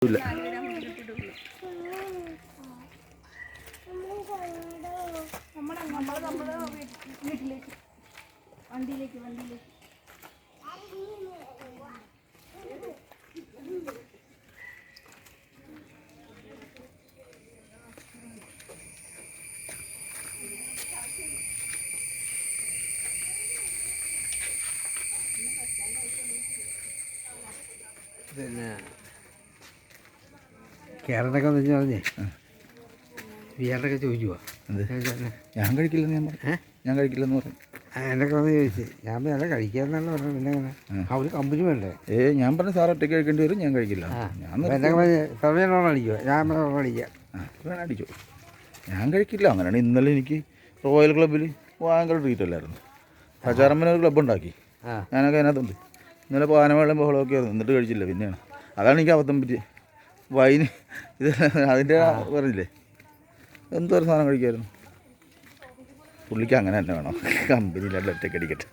ഇല്ല. പിന്നെ കേരളൊക്കെ എന്ന് വെച്ച് പറഞ്ഞേ ബിയറിനൊക്കെ ചോദിക്കുവാ ഞാൻ കഴിക്കില്ലെന്ന് ഞാൻ കഴിക്കില്ലെന്ന് പറഞ്ഞു. എന്നൊക്കെ വന്ന് ചോദിച്ചു. ഞാൻ നല്ല കഴിക്കാന്നല്ല പറഞ്ഞു. പിന്നെ അവർ കമ്പനി വേണ്ടേ? ഞാൻ പറഞ്ഞു സാർ ഒറ്റയ്ക്ക് കഴിക്കേണ്ടി വരും, ഞാൻ കഴിക്കില്ല. ഞാൻ എന്നൊക്കെ പറഞ്ഞ് സമയം അടിക്കുക. ഞാൻ അടിക്കാം, വേണം അടിച്ചു. ഞാൻ കഴിക്കില്ല. അങ്ങനെയാണ് ഇന്നലെ എനിക്ക് റോയൽ ക്ലബ്ബിൽ ഭയങ്കര ട്രീറ്റ് അല്ലായിരുന്നു. സച്ചാറമ്മനെ ഒരു ക്ലബ്ബ് ഉണ്ടാക്കി, ഞാനൊക്കെ അതിനകത്തുണ്ട്. ഇന്നലെ പാനമേളം ബഹളമൊക്കെ ആയിരുന്നു, എന്നിട്ട് കഴിച്ചില്ല. പിന്നെയാണ് അതാണ് എനിക്ക് അബദ്ധം പറ്റിയത്. വൈന് ഇത് അതിൻ്റെ പറഞ്ഞില്ലേ എന്തോ ഒരു സാധനം കഴിക്കായിരുന്നു. പുള്ളിക്ക് അങ്ങനെ തന്നെ വേണം, കമ്പനിയിലുള്ള ഒറ്റയ്ക്ക് അടിക്കട്ടെ.